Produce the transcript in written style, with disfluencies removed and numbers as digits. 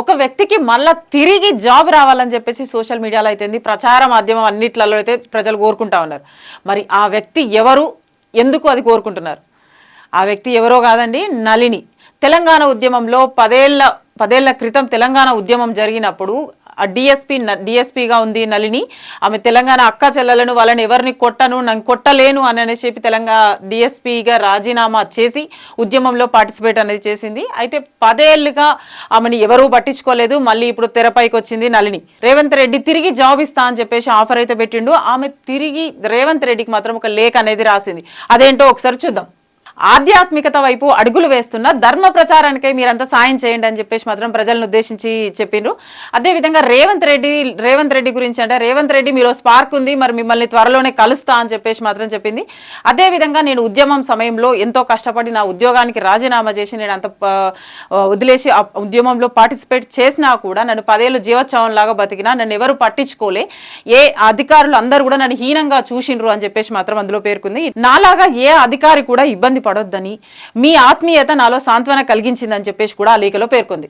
ఒక వ్యక్తికి మళ్ళా తిరిగి జాబ్ రావాలని చెప్పేసి సోషల్ మీడియాలో అయితే ప్రచార మాధ్యమం అన్నిట్లలో అయితే ప్రజలు కోరుకుంటా ఉన్నారు. మరి ఆ వ్యక్తి ఎవరు, ఎందుకు అది కోరుకుంటున్నారు? ఆ వ్యక్తి ఎవరో కాదండి, నళిని. తెలంగాణ ఉద్యమంలో పదేళ్ల క్రితం తెలంగాణ ఉద్యమం జరిగినప్పుడు ఆ డిఎస్పీగా ఉంది నళిని. ఆమె తెలంగాణ అక్క చెల్లెలను వాళ్ళని ఎవరిని కొట్టను, నన్ను కొట్టలేను అని చెప్పి తెలంగాణ డిఎస్పీగా రాజీనామా చేసి ఉద్యమంలో పార్టిసిపేట్ అనేది చేసింది. అయితే 10 ఏళ్లుగా ఆమెను ఎవరూ పట్టించుకోలేదు. మళ్ళీ ఇప్పుడు తెరపైకి వచ్చింది నళిని. రేవంత్ రెడ్డి తిరిగి జాబ్ ఇస్తా అని చెప్పేసి ఆఫర్ అయితే పెట్టిండు. ఆమె తిరిగి రేవంత్ రెడ్డికి మాత్రం ఒక లేఖ అనేది రాసింది. అదేంటో ఒకసారి చూద్దాం. ఆధ్యాత్మికత వైపు అడుగులు వేస్తున్న ధర్మ ప్రచారానికై మీరంతా సాయం చేయండి అని చెప్పేసి మాత్రం ప్రజలను ఉద్దేశించి చెప్పిండ్రు. అదేవిధంగా రేవంత్ రెడ్డి గురించి అంటే, రేవంత్ రెడ్డి మీలో స్పార్క్ ఉంది, మరి మిమ్మల్ని త్వరలోనే కలుస్తా అని చెప్పేసి మాత్రం చెప్పింది. అదేవిధంగా నేను ఉద్యమం సమయంలో ఎంతో కష్టపడి నా ఉద్యోగానికి రాజీనామా చేసి నేను అంత వదిలేసి ఉద్యమంలో పార్టిసిపేట్ చేసినా కూడా నన్ను 10 ఏళ్ళు జీవోత్సవంలాగా బతికినా నన్ను ఎవరు పట్టించుకోలే, ఏ అధికారులు అందరూ కూడా నన్ను హీనంగా చూసిండ్రు అని చెప్పేసి మాత్రం అందులో పేర్కొంది. నాలాగా ఏ అధికారి కూడా ఇబ్బంది పడొద్దని, మీ ఆత్మీయత నాలో సాంత్వన కలిగించిందని చెప్పేసి కూడా ఆ లేఖలో పేర్కొంది.